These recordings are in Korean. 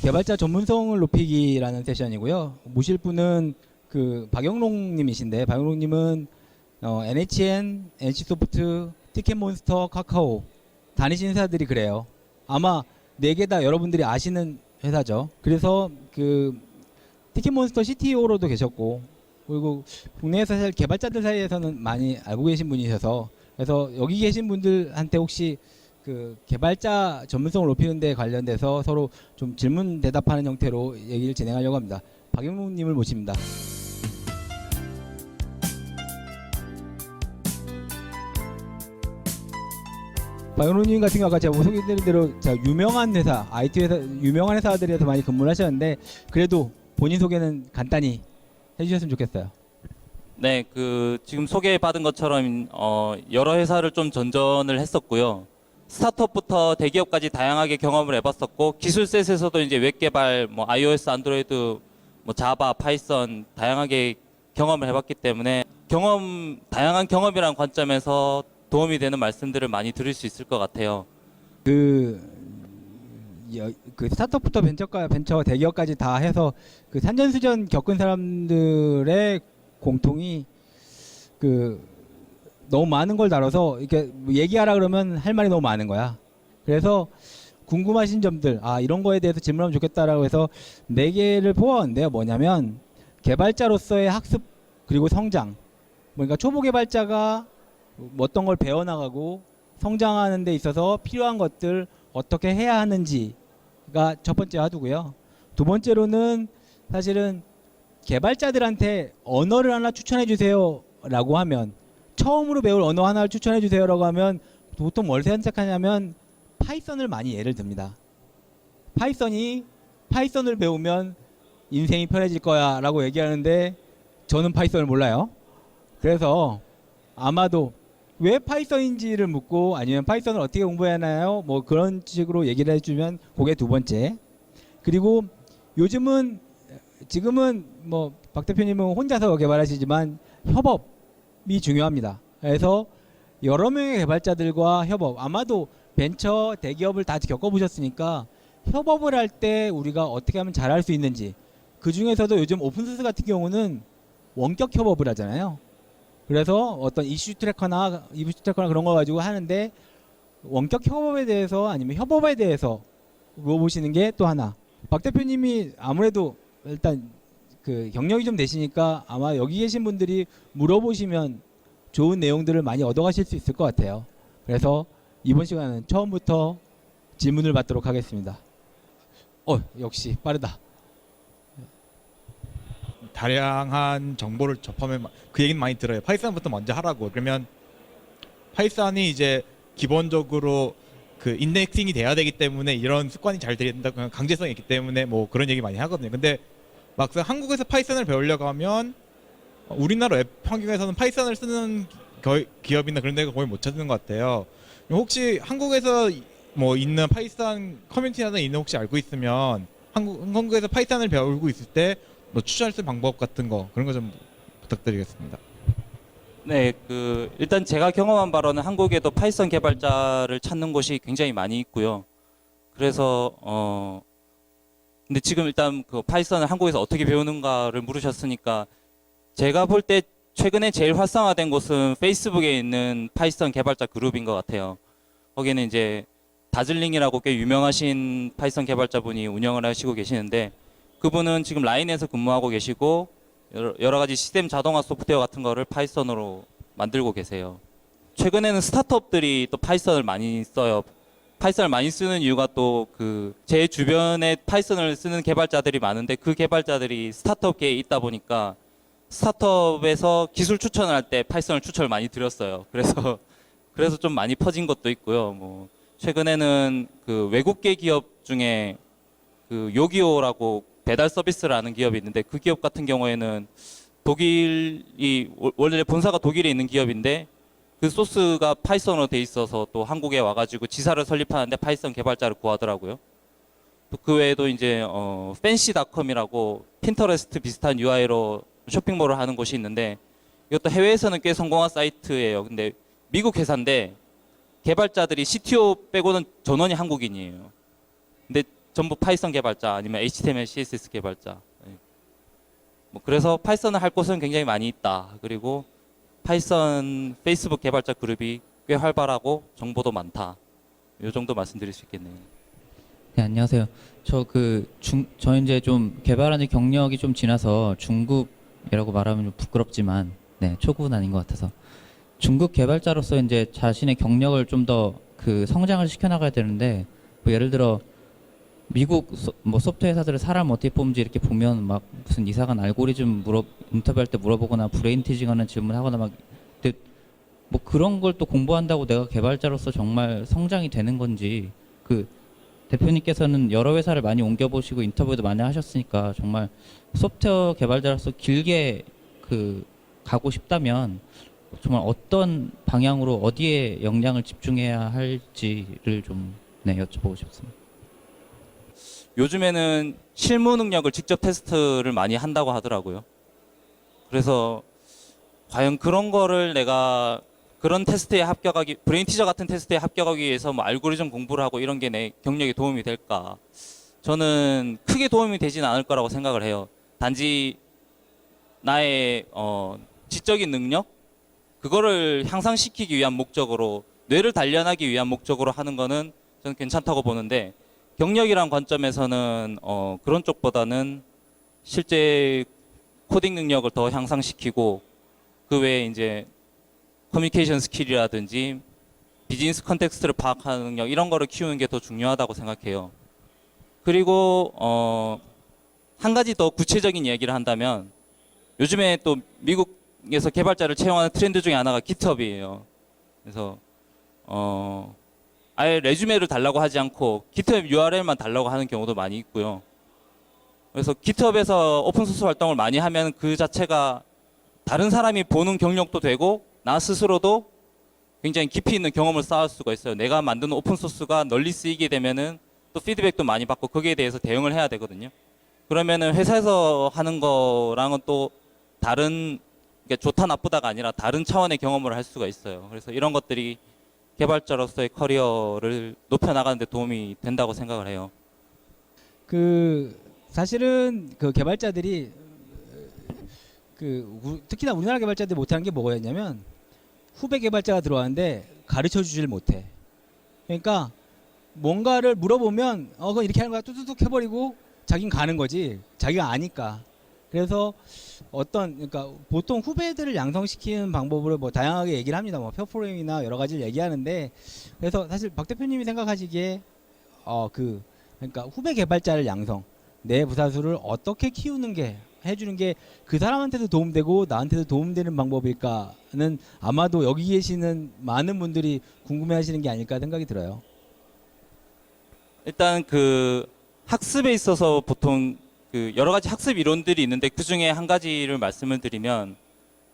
개발자 전문성을 높이기라는 세션이고요. 모실 분은 그 박영롱님이신데, 박영롱님은 NHN, NC소프트, 티켓몬스터, 카카오 다니신 회사들이 그래요. 아마 네 개 다 여러분들이 아시는 회사죠. 그래서 그 티켓몬스터 CTO로도 계셨고, 그리고 국내에서 사실 개발자들 사이에서는 많이 알고 계신 분이셔서, 그래서 여기 계신 분들한테 혹시 그 개발자 전문성을 높이는 데 관련돼서 서로 좀 질문 대답하는 형태로 얘기를 진행하려고 합니다. 박영웅님을 모십니다. 박영웅님 같은 경우 아까 제가 소개드린 대로 유명한 회사, IT 회사, 유명한 회사들에서 많이 근무를 하셨는데, 그래도 본인 소개는 간단히 해주셨으면 좋겠어요. 네, 지금 소개받은 것처럼 여러 회사를 좀 전전을 했었고요. 스타트업부터 대기업까지 다양하게 경험을 해봤었고, 기술셋에서도 이제 웹 개발, 뭐 iOS, 안드로이드, 뭐 자바, 파이썬 다양하게 경험을 해봤기 때문에 다양한 경험이라는 관점에서 도움이 되는 말씀들을 많이 들을 수 있을 것 같아요. 그 스타트업부터 벤처 대기업까지 다 해서 그 산전수전 겪은 사람들의 공통이 너무 많은 걸 다뤄서 이렇게 얘기하라 그러면 할 말이 너무 많은 거야. 그래서 궁금하신 점들, 이런 거에 대해서 질문하면 좋겠다라고 해서 4개를 뽑아왔는데요. 뭐냐면 개발자로서의 학습 그리고 성장. 그러니까 초보 개발자가 어떤 걸 배워나가고 성장하는 데 있어서 필요한 것들 어떻게 해야 하는지가 첫 번째 화두고요. 두 번째로는 사실은 개발자들한테 언어를 하나 추천해 주세요 라고 하면, 처음으로 배울 언어 하나를 추천해 주세요 라고 하면 보통 뭘 선택하냐면 파이썬을 많이 예를 듭니다. 파이썬을 배우면 인생이 편해질 거야 라고 얘기하는데, 저는 파이썬을 몰라요. 그래서 아마도 왜 파이썬인지를 묻고, 아니면 파이썬을 어떻게 공부해야 하나요? 뭐 그런 식으로 얘기를 해주면 그게 두 번째. 그리고 지금은 뭐 박 대표님은 혼자서 개발하시지만 협업이 중요합니다. 그래서 여러 명의 개발자들과 협업, 아마도 벤처 대기업을 다 겪어보셨으니까 협업을 할 때 우리가 어떻게 하면 잘할 수 있는지, 그 중에서도 요즘 오픈소스 같은 경우는 원격 협업을 하잖아요. 그래서 어떤 이슈 트래커나 그런 거 가지고 하는데, 원격 협업에 대해서 아니면 협업에 대해서 물어보시는 게 또 하나. 박 대표님이 아무래도 일단 그 경력이 좀 되시니까 아마 여기 계신 분들이 물어보시면 좋은 내용들을 많이 얻어가실 수 있을 것 같아요. 그래서 이번 시간은 처음부터 질문을 받도록 하겠습니다. 역시 빠르다. 다양한 정보를 접하면 그 얘기는 많이 들어요. 파이썬부터 먼저 하라고. 그러면 파이썬이 이제 기본적으로 그 인덱싱이 돼야 되기 때문에 이런 습관이 잘 된다, 강제성이 있기 때문에 뭐 그런 얘기 많이 하거든요. 근데 막상 한국에서 파이썬을 배우려고 하면 우리나라 웹 환경에서는 파이썬을 쓰는 기업이나 그런 데가 거의 못 찾는 것 같아요. 혹시 한국에서 뭐 있는 파이썬 커뮤니티나 있는 혹시 알고 있으면 한국에서 파이썬을 배우고 있을 때 뭐 추천할 수 있는 방법 같은 거, 그런 거 좀 부탁드리겠습니다. 네, 일단 제가 경험한 바로는 한국에도 파이썬 개발자를 찾는 곳이 굉장히 많이 있고요. 그래서 근데 지금 일단 그 파이썬을 한국에서 어떻게 배우는가를 물으셨으니까, 제가 볼 때 최근에 제일 활성화된 곳은 페이스북에 있는 파이썬 개발자 그룹인 것 같아요. 거기는 이제 다즐링이라고 꽤 유명하신 파이썬 개발자분이 운영을 하시고 계시는데, 그분은 지금 라인에서 근무하고 계시고 여러 가지 시스템 자동화 소프트웨어 같은 거를 파이썬으로 만들고 계세요. 최근에는 스타트업들이 또 파이썬을 많이 써요. 파이썬을 많이 쓰는 이유가 또 제 주변에 파이썬을 쓰는 개발자들이 많은데, 그 개발자들이 스타트업계에 있다 보니까 스타트업에서 기술 추천을 할 때 파이썬을 추천을 많이 드렸어요. 그래서 좀 많이 퍼진 것도 있고요. 뭐 최근에는 그 외국계 기업 중에 요기요라고 배달 서비스를 하는 기업이 있는데, 그 기업 같은 경우에는 원래 본사가 독일에 있는 기업인데 그 소스가 파이썬으로 돼 있어서 또 한국에 와가지고 지사를 설립하는데 파이썬 개발자를 구하더라고요. 또 그 외에도 이제 팬시닷컴이라고 핀터레스트 비슷한 UI로 쇼핑몰을 하는 곳이 있는데, 이것도 해외에서는 꽤 성공한 사이트예요. 근데 미국 회사인데 개발자들이 CTO 빼고는 전원이 한국인이에요. 근데 전부 파이썬 개발자 아니면 HTML, CSS 개발자. 뭐 그래서 파이썬을 할 곳은 굉장히 많이 있다. 그리고 파이썬 페이스북 개발자 그룹이 꽤 활발하고 정보도 많다. 이 정도 말씀드릴 수 있겠네요. 네, 안녕하세요. 저 이제 좀 개발하는 경력이 좀 지나서 중급이라고 말하면 좀 부끄럽지만, 네, 초급은 아닌 것 같아서. 중급 개발자로서 이제 자신의 경력을 좀 더 그 성장을 시켜나가야 되는데, 뭐 예를 들어, 미국 뭐 소프트웨어 회사들을 사람 어떻게 뽑는지 이렇게 보면 막 무슨 이상한 알고리즘 인터뷰할 때 물어보거나 브레인 티징하는 질문하거나 막, 근데 뭐 그런 걸 또 공부한다고 내가 개발자로서 정말 성장이 되는 건지, 그 대표님께서는 여러 회사를 많이 옮겨보시고 인터뷰도 많이 하셨으니까 정말 소프트웨어 개발자로서 길게 그 가고 싶다면 정말 어떤 방향으로 어디에 역량을 집중해야 할지를 좀 네, 여쭤보고 싶습니다. 요즘에는 실무 능력을 직접 테스트를 많이 한다고 하더라고요. 그래서 과연 그런 거를 내가 그런 테스트에 합격하기, 브레인 티저 같은 테스트에 합격하기 위해서 뭐 알고리즘 공부를 하고 이런 게 내 경력에 도움이 될까? 저는 크게 도움이 되지는 않을 거라고 생각을 해요. 단지 나의 지적인 능력? 그거를 향상시키기 위한 목적으로, 뇌를 단련하기 위한 목적으로 하는 거는 저는 괜찮다고 보는데, 경력이란 관점에서는 그런 쪽보다는 실제 코딩 능력을 더 향상시키고, 그 외에 이제 커뮤니케이션 스킬이라든지 비즈니스 컨텍스트를 파악하는 능력, 이런 거를 키우는 게 더 중요하다고 생각해요. 그리고 한 가지 더 구체적인 얘기를 한다면, 요즘에 또 미국에서 개발자를 채용하는 트렌드 중에 하나가 GitHub이에요. 그래서 아예 레주메를 달라고 하지 않고 GitHub URL만 달라고 하는 경우도 많이 있고요. 그래서 GitHub에서 오픈소스 활동을 많이 하면 그 자체가 다른 사람이 보는 경력도 되고 나 스스로도 굉장히 깊이 있는 경험을 쌓을 수가 있어요. 내가 만든 오픈소스가 널리 쓰이게 되면은 또 피드백도 많이 받고 거기에 대해서 대응을 해야 되거든요. 그러면은 회사에서 하는 거랑은 또 다른, 그러니까 좋다 나쁘다가 아니라 다른 차원의 경험을 할 수가 있어요. 그래서 이런 것들이 개발자로서의 커리어를 높여나가는 데 도움이 된다고 생각을 해요. 그 사실은 그 개발자들이 특히나 우리나라 개발자들이 못하는 게 뭐였냐면 후배 개발자가 들어왔는데 가르쳐 주질 못해. 그러니까 뭔가를 물어보면 그건 이렇게 하는 거야 뚜뚜뚝 해버리고 자긴 가는 거지. 자기가 아니까. 그래서 그러니까 보통 후배들을 양성시키는 방법으로 뭐 다양하게 얘기를 합니다. 뭐 페어프로그램이나 여러 가지를 얘기하는데, 그래서 사실 박 대표님이 생각하시기에 그러니까 후배 개발자를 양성, 내 부사수를 어떻게 키우는 게 해주는 게 그 사람한테도 도움되고 나한테도 도움되는 방법일까는 아마도 여기 계시는 많은 분들이 궁금해하시는 게 아닐까 생각이 들어요. 일단 그 학습에 있어서 보통 그 여러 가지 학습 이론들이 있는데 그 중에 한 가지를 말씀을 드리면,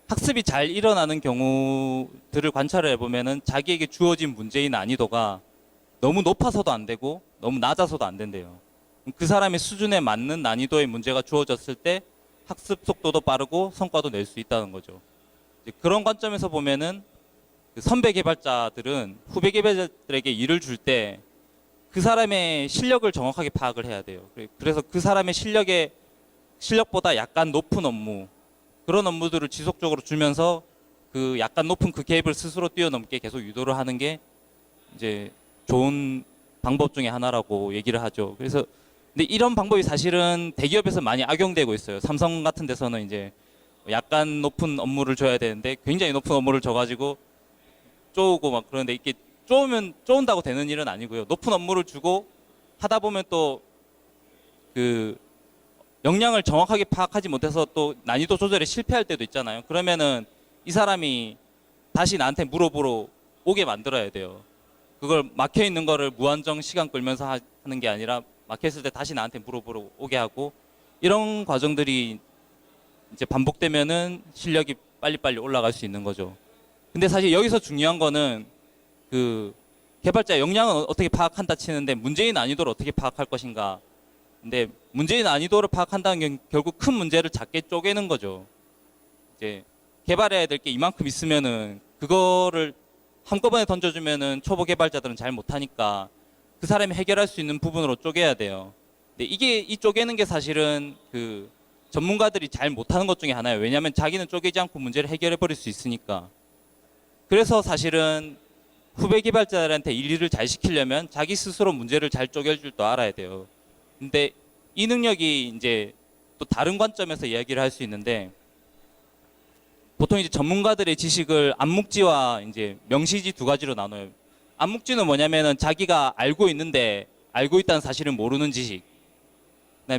학습이 잘 일어나는 경우들을 관찰을 해보면은 자기에게 주어진 문제의 난이도가 너무 높아서도 안 되고 너무 낮아서도 안 된대요. 그 사람의 수준에 맞는 난이도의 문제가 주어졌을 때 학습 속도도 빠르고 성과도 낼 수 있다는 거죠. 이제 그런 관점에서 보면은 그 선배 개발자들은 후배 개발자들에게 일을 줄 때 그 사람의 실력을 정확하게 파악을 해야 돼요. 그래서 그 사람의 실력보다 약간 높은 업무, 그런 업무들을 지속적으로 주면서 그 약간 높은 그 갭을 스스로 뛰어넘게 계속 유도를 하는 게 이제 좋은 방법 중에 하나라고 얘기를 하죠. 그래서 근데 이런 방법이 사실은 대기업에서 많이 악용되고 있어요. 삼성 같은 데서는 이제 약간 높은 업무를 줘야 되는데 굉장히 높은 업무를 줘가지고 쪼우고 막 그러는데, 이게 쪼은다고 되는 일은 아니고요. 높은 업무를 주고 하다 보면 또 그 역량을 정확하게 파악하지 못해서 또 난이도 조절에 실패할 때도 있잖아요. 그러면은 이 사람이 다시 나한테 물어보러 오게 만들어야 돼요. 그걸 막혀 있는 거를 무한정 시간 끌면서 하는 게 아니라 막혔을 때 다시 나한테 물어보러 오게 하고, 이런 과정들이 이제 반복되면은 실력이 빨리빨리 올라갈 수 있는 거죠. 근데 사실 여기서 중요한 거는 그 개발자 역량은 어떻게 파악한다 치는데 문제의 난이도를 어떻게 파악할 것인가. 근데 문제의 난이도를 파악한다는 게 결국 큰 문제를 작게 쪼개는 거죠. 이제 개발해야 될 게 이만큼 있으면은 그거를 한꺼번에 던져주면은 초보 개발자들은 잘 못하니까 그 사람이 해결할 수 있는 부분으로 쪼개야 돼요. 근데 이 쪼개는 게 사실은 그 전문가들이 잘 못하는 것 중에 하나예요. 왜냐하면 자기는 쪼개지 않고 문제를 해결해 버릴 수 있으니까. 그래서 사실은 후배 개발자들한테 일을 잘 시키려면 자기 스스로 문제를 잘 쪼갤 줄도 알아야 돼요. 근데 이 능력이 이제 또 다른 관점에서 이야기를 할 수 있는데, 보통 이제 전문가들의 지식을 암묵지와 이제 명시지 두 가지로 나눠요. 암묵지는 뭐냐면은 자기가 알고 있는데 알고 있다는 사실을 모르는 지식.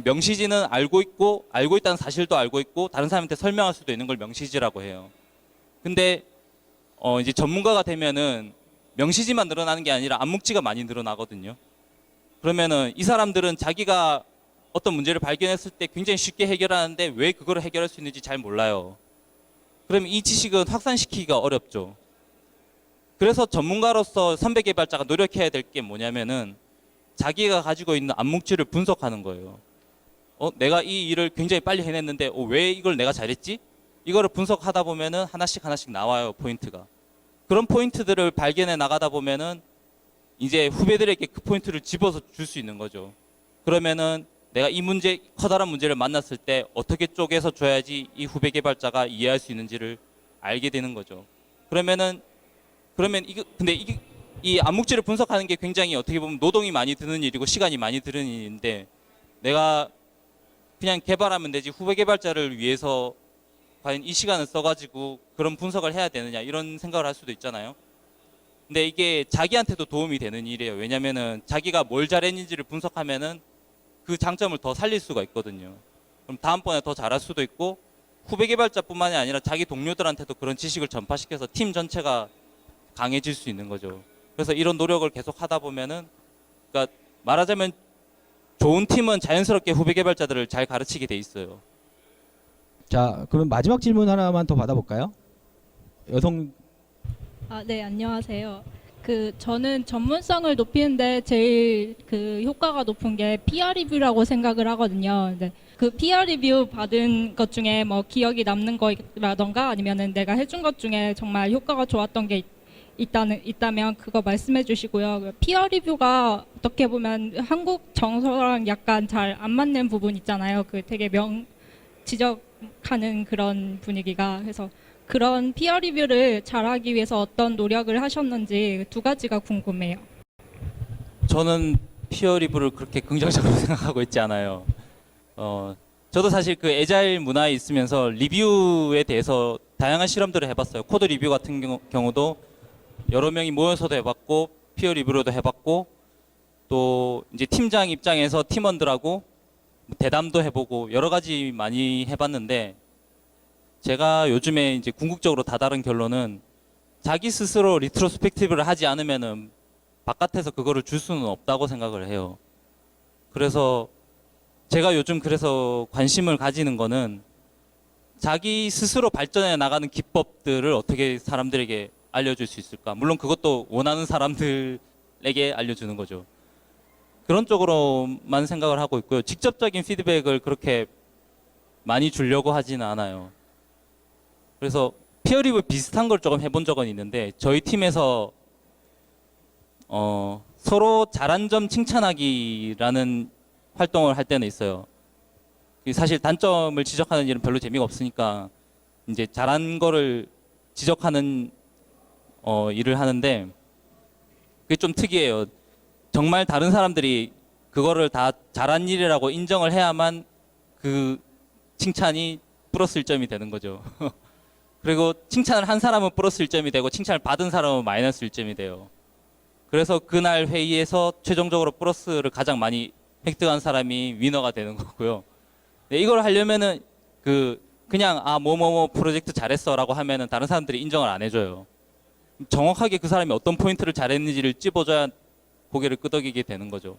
명시지는 알고 있고 알고 있다는 사실도 알고 있고 다른 사람한테 설명할 수도 있는 걸 명시지라고 해요. 근데 이제 전문가가 되면은 명시지만 늘어나는 게 아니라 암묵지가 많이 늘어나거든요. 그러면은 이 사람들은 자기가 어떤 문제를 발견했을 때 굉장히 쉽게 해결하는데 왜 그걸 해결할 수 있는지 잘 몰라요. 그러면 이 지식은 확산시키기가 어렵죠. 그래서 전문가로서 선배 개발자가 노력해야 될 게 뭐냐면은 자기가 가지고 있는 암묵지를 분석하는 거예요. 내가 이 일을 굉장히 빨리 해냈는데 왜 이걸 내가 잘했지? 이거를 분석하다 보면은 하나씩 나와요, 포인트가. 그런 포인트들을 발견해 나가다 보면은 이제 후배들에게 그 포인트를 집어서 줄 수 있는 거죠. 그러면은 내가 이 커다란 문제를 만났을 때 어떻게 쪼개서 줘야지 이 후배 개발자가 이해할 수 있는지를 알게 되는 거죠. 그러면 이 암묵지를 분석하는 게 굉장히 어떻게 보면 노동이 많이 드는 일이고 시간이 많이 드는 일인데, 내가 그냥 개발하면 되지 후배 개발자를 위해서 과연 이 시간을 써가지고 그런 분석을 해야 되느냐, 이런 생각을 할 수도 있잖아요. 근데 이게 자기한테도 도움이 되는 일이에요. 왜냐면은 자기가 뭘 잘했는지를 분석하면은 그 장점을 더 살릴 수가 있거든요. 그럼 다음번에 더 잘할 수도 있고, 후배 개발자뿐만이 아니라 자기 동료들한테도 그런 지식을 전파시켜서 팀 전체가 강해질 수 있는 거죠. 그래서 이런 노력을 계속 하다 보면은, 그러니까 말하자면 좋은 팀은 자연스럽게 후배 개발자들을 잘 가르치게 돼 있어요. 자, 그럼 마지막 질문 하나만 더 받아볼까요? 여성. 네, 안녕하세요. 저는 전문성을 높이는데 제일 효과가 높은 게 peer 리뷰라고 생각을 하거든요. 근데 그 peer 리뷰 받은 것 중에 뭐 기억이 남는 거라던가 아니면은 내가 해준 것 중에 정말 효과가 좋았던 게 있다면 그거 말씀해 주시고요. peer 리뷰가 어떻게 보면 한국 정서랑 약간 잘 안 맞는 부분 있잖아요. 되게 지적하는 그런 분위기가. 그래서 그런 피어 리뷰를 잘하기 위해서 어떤 노력을 하셨는지 두 가지가 궁금해요. 저는 피어 리뷰를 그렇게 긍정적으로 생각하고 있지 않아요. 저도 사실 그 애자일 문화에 있으면서 리뷰에 대해서 다양한 실험들을 해봤어요. 코드 리뷰 같은 경우도 여러 명이 모여서도 해봤고, 피어 리뷰로도 해봤고, 또 이제 팀장 입장에서 팀원들하고 대담도 해보고 여러 가지 많이 해봤는데, 제가 요즘에 이제 궁극적으로 다다른 결론은 자기 스스로 리트로스펙티브를 하지 않으면은 바깥에서 그거를 줄 수는 없다고 생각을 해요. 그래서 제가 요즘 그래서 관심을 가지는 거는 자기 스스로 발전해 나가는 기법들을 어떻게 사람들에게 알려줄 수 있을까. 물론 그것도 원하는 사람들에게 알려주는 거죠. 그런 쪽으로만 생각을 하고 있고요. 직접적인 피드백을 그렇게 많이 주려고 하지는 않아요. 그래서 피어 리뷰 비슷한 걸 조금 해본 적은 있는데, 저희 팀에서 서로 잘한 점 칭찬하기라는 활동을 할 때는 있어요. 사실 단점을 지적하는 일은 별로 재미가 없으니까 이제 잘한 거를 지적하는 일을 하는데, 그게 좀 특이해요. 정말 다른 사람들이 그거를 다 잘한 일이라고 인정을 해야만 그 칭찬이 플러스 1점이 되는 거죠. 그리고 칭찬을 한 사람은 플러스 1점이 되고 칭찬을 받은 사람은 마이너스 1점이 돼요. 그래서 그날 회의에서 최종적으로 플러스를 가장 많이 획득한 사람이 위너가 되는 거고요. 네, 이걸 하려면은 그냥 뭐뭐뭐 프로젝트 잘했어라고 하면은 다른 사람들이 인정을 안 해줘요. 정확하게 그 사람이 어떤 포인트를 잘했는지를 찝어줘야 고개를 끄덕이게 되는 거죠.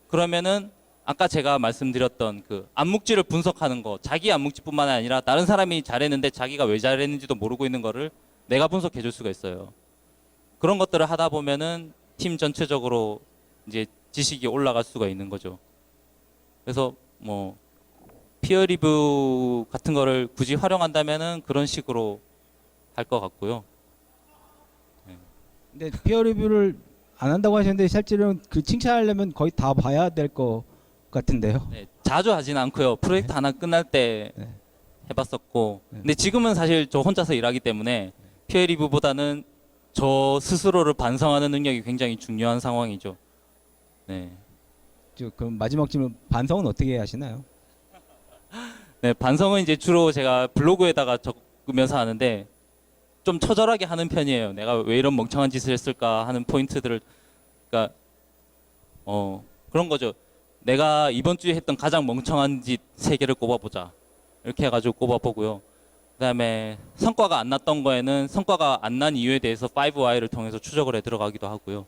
그러면은 아까 제가 말씀드렸던 그 암묵지를 분석하는 거, 자기 암묵지뿐만 아니라 다른 사람이 잘했는데 자기가 왜 잘했는지도 모르고 있는 거를 내가 분석해 줄 수가 있어요. 그런 것들을 하다 보면은 팀 전체적으로 이제 지식이 올라갈 수가 있는 거죠. 그래서 뭐 피어 리뷰 같은 거를 굳이 활용한다면은 그런 식으로 할 것 같고요. 근데 피어 리뷰를 안 한다고 하셨는데 실제로는 그 칭찬하려면 거의 다 봐야 될 것 같은데요. 네, 자주 하진 않고요. 프로젝트 하나 끝날 때 네. 해봤었고, 네. 근데 지금은 사실 저 혼자서 일하기 때문에 피어 리뷰보다는 저 스스로를 반성하는 능력이 굉장히 중요한 상황이죠. 네. 그럼 마지막 질문, 반성은 어떻게 하시나요? 네, 반성은 이제 주로 제가 블로그에다가 적으면서 하는데 좀 처절하게 하는 편이에요. 내가 왜 이런 멍청한 짓을 했을까 하는 포인트들을, 그러니까 그런 거죠. 내가 이번 주에 했던 가장 멍청한 짓 3개를 꼽아보자. 이렇게 해가지고 꼽아보고요. 그다음에 성과가 안 났던 거에는 성과가 안 난 이유에 대해서 5Y를 통해서 추적을 해 들어가기도 하고요.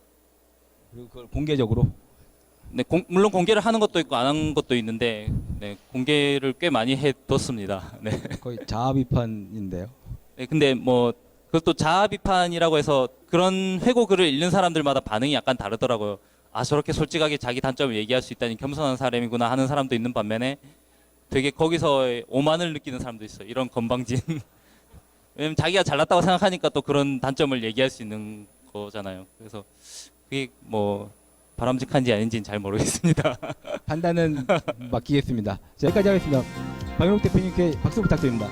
그리고 그걸 공개적으로. 네, 물론 공개를 하는 것도 있고 안 한 것도 있는데, 네, 공개를 꽤 많이 해뒀습니다. 네. 거의 자아 비판인데요. 네, 근데 뭐 그것도 자아 비판이라고 해서 그런 회고 글을 읽는 사람들마다 반응이 약간 다르더라고요. 아, 저렇게 솔직하게 자기 단점을 얘기할 수 있다니 겸손한 사람이구나 하는 사람도 있는 반면에 되게 거기서 오만을 느끼는 사람도 있어요. 이런 건방진. 왜냐면 자기가 잘났다고 생각하니까 또 그런 단점을 얘기할 수 있는 거잖아요. 그래서 그게 뭐 바람직한지 아닌지는 잘 모르겠습니다. 판단은 맡기겠습니다. 자, 여기까지 하겠습니다. 박영욱 대표님께 박수 부탁드립니다.